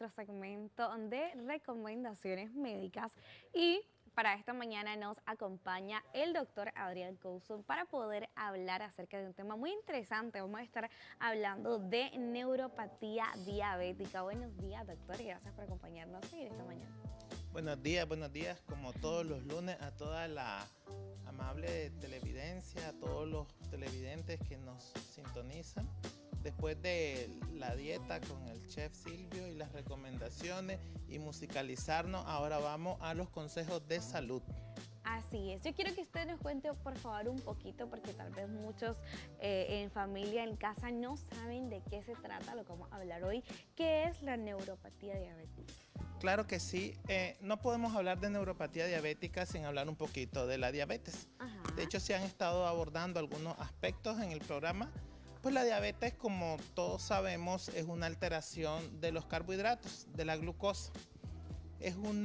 nuestro segmento de recomendaciones médicas y para esta mañana nos acompaña el doctor Adrián Couso para poder hablar acerca de un tema muy interesante. Vamos a estar hablando de neuropatía diabética. Buenos días, doctor, y gracias por acompañarnos hoy esta mañana. Buenos días, como todos los lunes, a toda la amable televidencia, a todos los televidentes que nos sintonizan. Después de la dieta con el chef Silvio y las recomendaciones y musicalizarnos, ahora vamos a los consejos de salud. Así es, yo quiero que usted nos cuente por favor un poquito, porque tal vez muchos en familia, en casa, no saben de qué se trata lo que vamos a hablar hoy. ¿Qué es la neuropatía diabética? Claro que sí, no podemos hablar de neuropatía diabética sin hablar un poquito de la diabetes. Ajá. De hecho, se han estado abordando algunos aspectos en el programa. Pues la diabetes, como todos sabemos, es una alteración de los carbohidratos, de la glucosa. Es un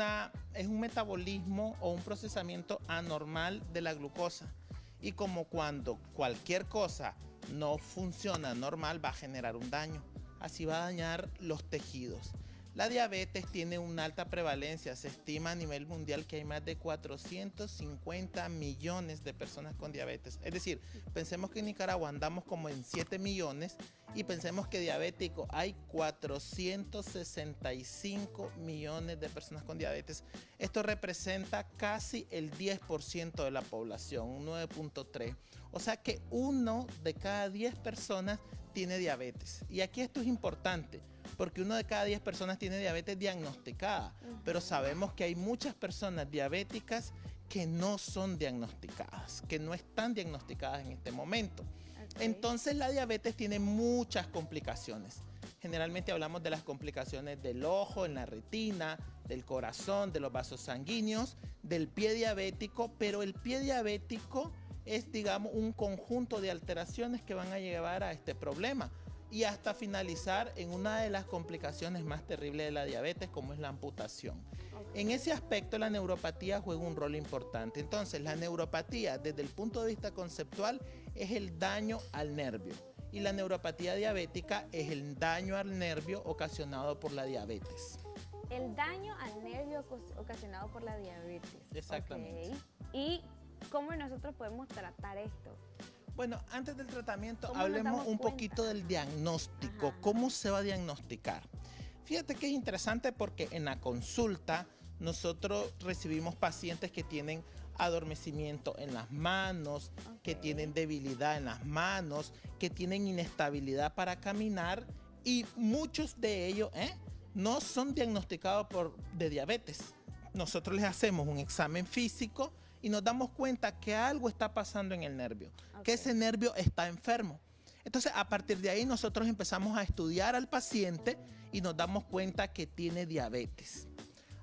metabolismo o un procesamiento anormal de la glucosa. Y como cuando cualquier cosa no funciona normal, va a generar un daño. Así va a dañar los tejidos. La diabetes tiene una alta prevalencia. Se estima a nivel mundial que hay más de 450 millones de personas con diabetes. Es decir, pensemos que en Nicaragua andamos como en 7 millones y pensemos que diabéticos hay 465 millones de personas con diabetes. Esto representa casi el 10% de la población, un 9.3. O sea que 1 de cada 10 personas tiene diabetes. Y aquí esto es importante, porque 1 de cada 10 personas tiene diabetes diagnosticada, pero sabemos que hay muchas personas diabéticas que no son diagnosticadas, que no están diagnosticadas en este momento. Okay. Entonces la diabetes tiene muchas complicaciones. Generalmente hablamos de las complicaciones del ojo, en la retina, del corazón, de los vasos sanguíneos, del pie diabético, pero el pie diabético es, digamos, un conjunto de alteraciones que van a llevar a este problema y hasta finalizar en una de las complicaciones más terribles de la diabetes, como es la amputación. Okay. En ese aspecto la neuropatía juega un rol importante. Entonces la neuropatía desde el punto de vista conceptual es el daño al nervio y la neuropatía diabética es el daño al nervio ocasionado por la diabetes. El daño al nervio ocasionado por la diabetes. Exactamente. Okay. ¿Y cómo nosotros podemos tratar esto? Bueno, antes del tratamiento hablemos un poquito del diagnóstico. Ajá. ¿Cómo se va a diagnosticar? Fíjate que es interesante porque en la consulta nosotros recibimos pacientes que tienen adormecimiento en las manos, okay, que tienen debilidad en las manos, que tienen inestabilidad para caminar y muchos de ellos no son diagnosticados de diabetes. Nosotros les hacemos un examen físico y nos damos cuenta que algo está pasando en el nervio, okay, que ese nervio está enfermo. Entonces, a partir de ahí nosotros empezamos a estudiar al paciente y nos damos cuenta que tiene diabetes.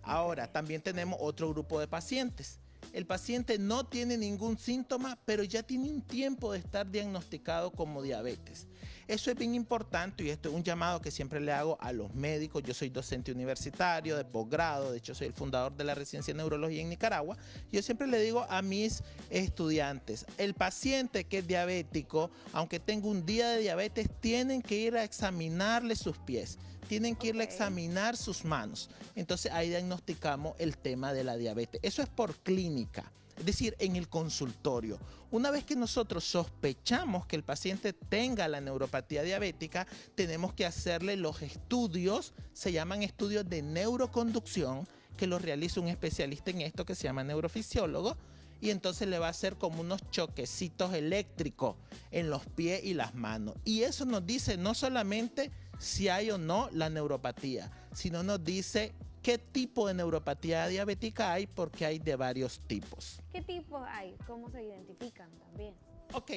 Ahora, también tenemos otro grupo de pacientes. El paciente no tiene ningún síntoma, pero ya tiene un tiempo de estar diagnosticado como diabetes. Eso es bien importante y esto es un llamado que siempre le hago a los médicos. Yo soy docente universitario de posgrado, de hecho soy el fundador de la residencia de neurología en Nicaragua. Yo siempre le digo a mis estudiantes, el paciente que es diabético, aunque tenga un día de diabetes, tienen que ir a examinarle sus pies. Tienen que irle a examinar sus manos. Entonces ahí diagnosticamos el tema de la diabetes. Eso es por clínica, es decir, en el consultorio. Una vez que nosotros sospechamos que el paciente tenga la neuropatía diabética, tenemos que hacerle los estudios, se llaman estudios de neuroconducción, que los realiza un especialista en esto que se llama neurofisiólogo, y entonces le va a hacer como unos choquecitos eléctricos en los pies y las manos. Y eso nos dice no solamente si hay o no la neuropatía, sino nos dice qué tipo de neuropatía diabética hay, porque hay de varios tipos. ¿Qué tipos hay? ¿Cómo se identifican también? Ok.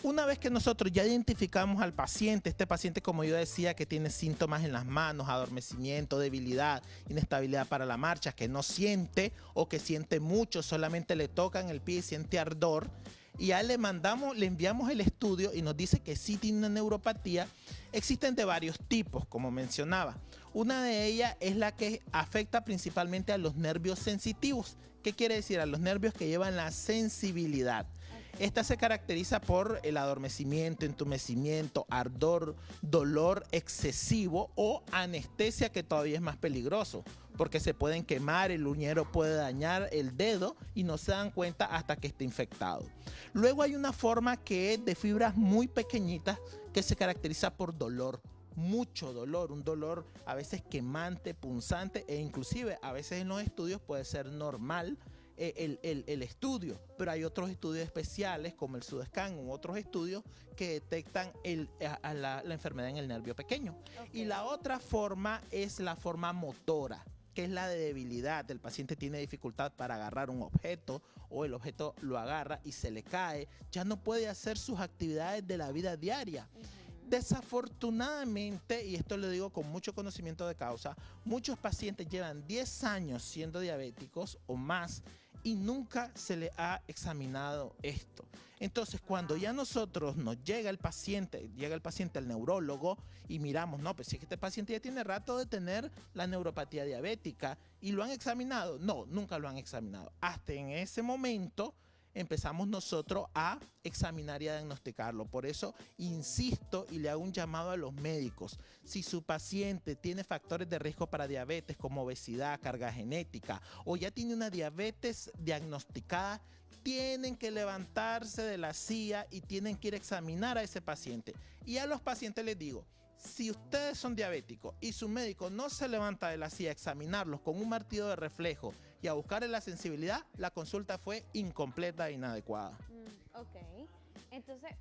Una vez que nosotros ya identificamos al paciente, este paciente, como yo decía, que tiene síntomas en las manos, adormecimiento, debilidad, inestabilidad para la marcha, que no siente o que siente mucho, solamente le tocan el pie y siente ardor, y ya le enviamos el estudio y nos dice que sí tiene una neuropatía. Existen de varios tipos, como mencionaba. Una de ellas es la que afecta principalmente a los nervios sensitivos. ¿Qué quiere decir? A los nervios que llevan la sensibilidad. Esta se caracteriza por el adormecimiento, entumecimiento, ardor, dolor excesivo o anestesia, que todavía es más peligroso, porque se pueden quemar, el uñero puede dañar el dedo y no se dan cuenta hasta que esté infectado. Luego hay una forma que es de fibras muy pequeñitas que se caracteriza por dolor. Mucho dolor, un dolor a veces quemante, punzante, e inclusive a veces en los estudios puede ser normal el estudio, pero hay otros estudios especiales como el Sudescan u otros estudios que detectan la enfermedad en el nervio pequeño. Y la otra forma es la forma motora, que es la de debilidad. El paciente tiene dificultad para agarrar un objeto, o el objeto lo agarra y se le cae, ya no puede hacer sus actividades de la vida diaria. Desafortunadamente, y esto lo digo con mucho conocimiento de causa, muchos pacientes llevan 10 años siendo diabéticos o más y nunca se le ha examinado esto. Entonces, cuando ya nosotros nos llega el paciente al neurólogo y miramos, no, pues si este paciente ya tiene rato de tener la neuropatía diabética y lo han examinado, no, nunca lo han examinado. Hasta en ese momento empezamos nosotros a examinar y a diagnosticarlo. Por eso insisto y le hago un llamado a los médicos. Si su paciente tiene factores de riesgo para diabetes como obesidad, carga genética, o ya tiene una diabetes diagnosticada, tienen que levantarse de la silla y tienen que ir a examinar a ese paciente. Y a los pacientes les digo, si ustedes son diabéticos y su médico no se levanta de la silla a examinarlos con un martillo de reflejo y a buscarle la sensibilidad, la consulta fue incompleta e inadecuada. Ok, entonces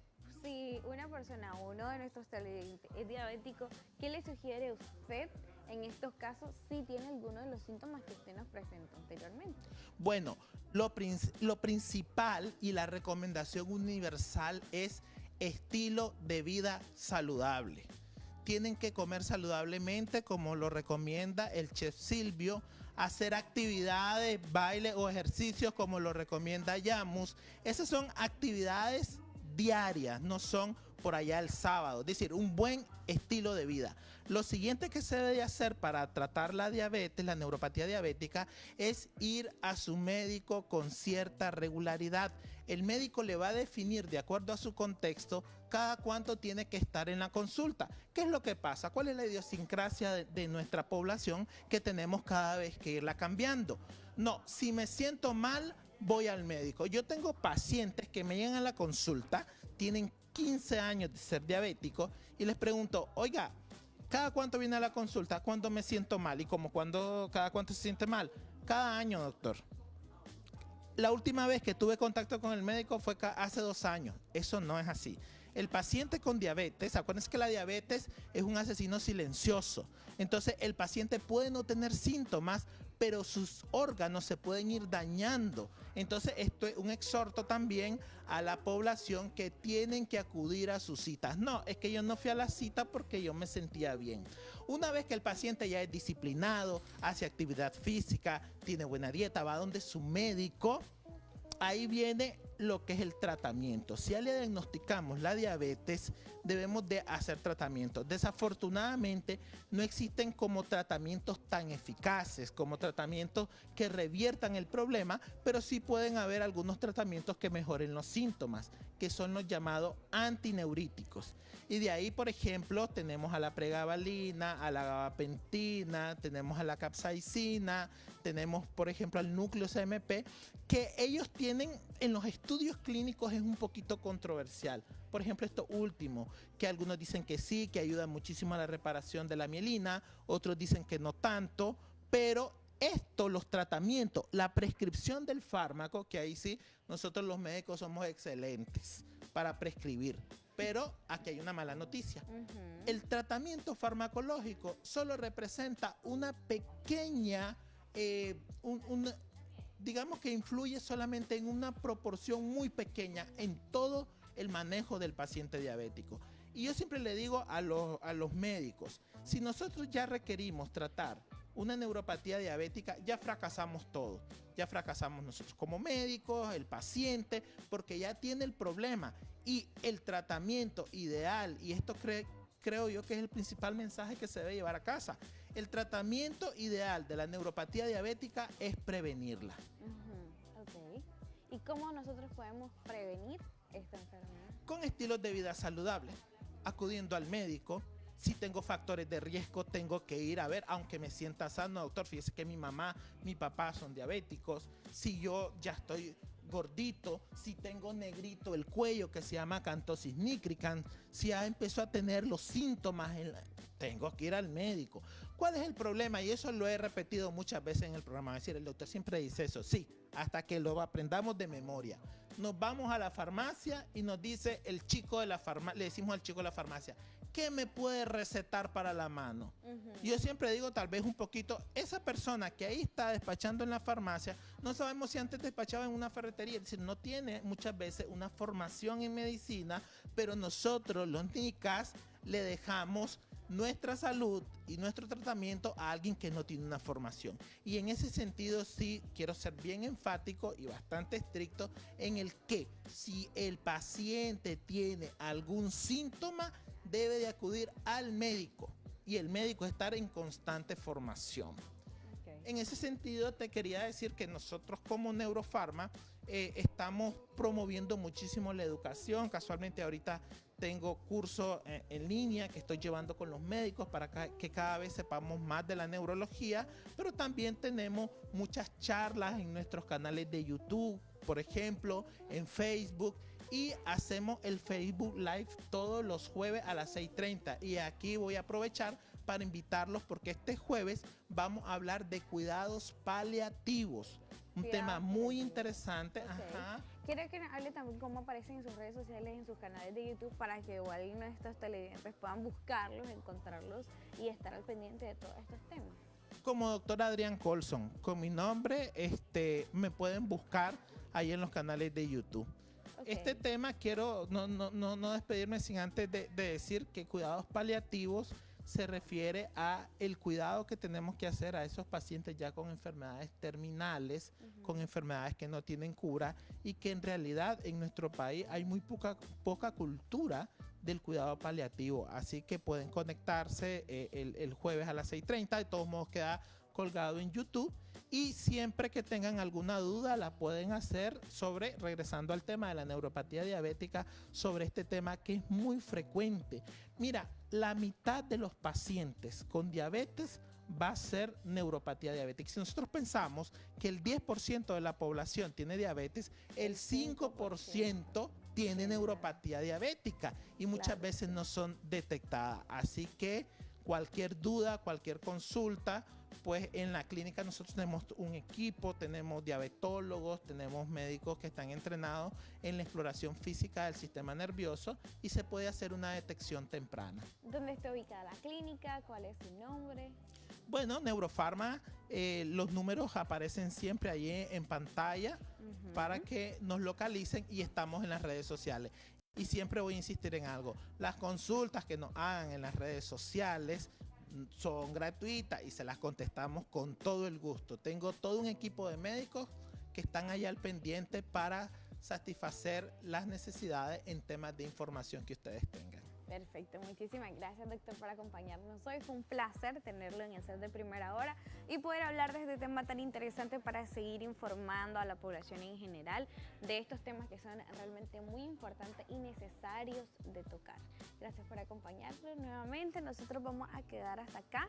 si una persona, uno de nuestros televidentes es diabético, ¿qué le sugiere usted en estos casos si tiene alguno de los síntomas que usted nos presentó anteriormente? Bueno, lo principal y la recomendación universal es estilo de vida saludable. Tienen que comer saludablemente como lo recomienda el chef Silvio, hacer actividades, baile o ejercicios como lo recomienda Yamus. Esas son actividades diarias, no son por allá el sábado, es decir, un buen estilo de vida. Lo siguiente que se debe hacer para tratar la diabetes, la neuropatía diabética, es ir a su médico con cierta regularidad. El médico le va a definir, de acuerdo a su contexto, cada cuánto tiene que estar en la consulta. ¿Qué es lo que pasa? ¿Cuál es la idiosincrasia de nuestra población que tenemos cada vez que irla cambiando? No, si me siento mal, voy al médico. Yo tengo pacientes que me llegan a la consulta, tienen 15 años de ser diabéticos y les pregunto, oiga, ¿cada cuánto viene a la consulta? ¿Cuándo me siento mal? ¿Y cada cuánto se siente mal? Cada año, doctor. La última vez que tuve contacto con el médico fue hace 2 años. Eso no es así. El paciente con diabetes, acuérdense que la diabetes es un asesino silencioso. Entonces el paciente puede no tener síntomas, pero sus órganos se pueden ir dañando. Entonces esto es un exhorto también a la población que tienen que acudir a sus citas. No, es que yo no fui a la cita porque yo me sentía bien. Una vez que el paciente ya es disciplinado, hace actividad física, tiene buena dieta, va donde su médico, ahí viene lo que es el tratamiento. Si ya le diagnosticamos la diabetes, debemos de hacer tratamientos. Desafortunadamente, no existen como tratamientos tan eficaces, como tratamientos que reviertan el problema, pero sí pueden haber algunos tratamientos que mejoren los síntomas, que son los llamados antineuríticos. Y de ahí, por ejemplo, tenemos a la pregabalina, a la gabapentina, tenemos a la capsaicina, tenemos, por ejemplo, al núcleo CMP, que ellos tienen en los estudios clínicos es un poquito controversial. Por ejemplo, esto último, que algunos dicen que sí, que ayuda muchísimo a la reparación de la mielina, otros dicen que no tanto, pero los tratamientos, la prescripción del fármaco, que ahí sí, nosotros los médicos somos excelentes para prescribir. Pero aquí hay una mala noticia. El tratamiento farmacológico solo representa una pequeña, digamos que influye solamente en una proporción muy pequeña en todo el manejo del paciente diabético. Y yo siempre le digo a los médicos, si nosotros ya requerimos tratar una neuropatía diabética, ya fracasamos todo. Ya fracasamos nosotros como médicos, el paciente, porque ya tiene el problema. Y el tratamiento ideal, y esto creo yo que es el principal mensaje que se debe llevar a casa, el tratamiento ideal de la neuropatía diabética es prevenirla. Okay. ¿Y cómo nosotros podemos prevenir esta enfermedad? Con estilos de vida saludables, acudiendo al médico. Si tengo factores de riesgo, tengo que ir a ver, aunque me sienta sano, doctor. Fíjese que mi mamá, mi papá son diabéticos. Si yo ya estoy gordito, si tengo negrito el cuello, que se llama acantosis nigricans, si ya empezó a tener los síntomas, tengo que ir al médico. ¿Cuál es el problema? Y eso lo he repetido muchas veces en el programa. Es decir, el doctor siempre dice eso, sí, hasta que lo aprendamos de memoria. Nos vamos a la farmacia y nos dice el chico de la farmacia, le decimos al chico de la farmacia, ¿qué me puede recetar para la mano? Yo siempre digo, tal vez un poquito, esa persona que ahí está despachando en la farmacia, no sabemos si antes despachaba en una ferretería, es decir, no tiene muchas veces una formación en medicina, pero nosotros, los NICAS, le dejamos nuestra salud y nuestro tratamiento a alguien que no tiene una formación. Y en ese sentido sí quiero ser bien enfático y bastante estricto en el que si el paciente tiene algún síntoma, debe de acudir al médico y el médico estar en constante formación. En ese sentido te quería decir que nosotros como Neurofarma estamos promoviendo muchísimo la educación. Casualmente ahorita tengo curso en línea que estoy llevando con los médicos para que cada vez sepamos más de la neurología, pero también tenemos muchas charlas en nuestros canales de YouTube, por ejemplo, en Facebook, y hacemos el Facebook Live todos los jueves a las 6:30. Y aquí voy a aprovechar para invitarlos porque este jueves vamos a hablar de cuidados paliativos. Un tema muy interesante. Okay. Ajá. Quiero que nos hable también cómo aparecen en sus redes sociales, en sus canales de YouTube, para que igual nuestros televidentes puedan buscarlos, encontrarlos y estar al pendiente de todos estos temas. Como doctor Adrián Colson, con mi nombre, me pueden buscar ahí en los canales de YouTube. Okay. Este tema quiero no despedirme sin antes de decir que cuidados paliativos se refiere a el cuidado que tenemos que hacer a esos pacientes ya con enfermedades terminales, con enfermedades que no tienen cura y que en realidad en nuestro país hay muy poca cultura del cuidado paliativo. Así que pueden conectarse el jueves a las 6:30, de todos modos queda colgado en YouTube. Y siempre que tengan alguna duda la pueden hacer sobre, regresando al tema de la neuropatía diabética, sobre este tema que es muy frecuente. Mira, la mitad de los pacientes con diabetes va a ser neuropatía diabética. Si nosotros pensamos que el 10% de la población tiene diabetes, el 5% tiene neuropatía diabética y muchas veces no son detectadas. Así que cualquier duda, cualquier consulta, pues en la clínica nosotros tenemos un equipo, tenemos diabetólogos, tenemos médicos que están entrenados en la exploración física del sistema nervioso y se puede hacer una detección temprana. ¿Dónde está ubicada la clínica? ¿Cuál es su nombre? Bueno, Neurofarma, los números aparecen siempre allí en pantalla para que nos localicen y estamos en las redes sociales. Y siempre voy a insistir en algo, las consultas que nos hagan en las redes sociales son gratuitas y se las contestamos con todo el gusto. Tengo todo un equipo de médicos que están allá al pendiente para satisfacer las necesidades en temas de información que ustedes tengan. Perfecto, muchísimas gracias, doctor, por acompañarnos hoy. Fue un placer tenerlo en el set de Primera Hora y poder hablar de este tema tan interesante para seguir informando a la población en general de estos temas que son realmente muy importantes y necesarios de tocar. Gracias por acompañarnos nuevamente. Nosotros vamos a quedar hasta acá.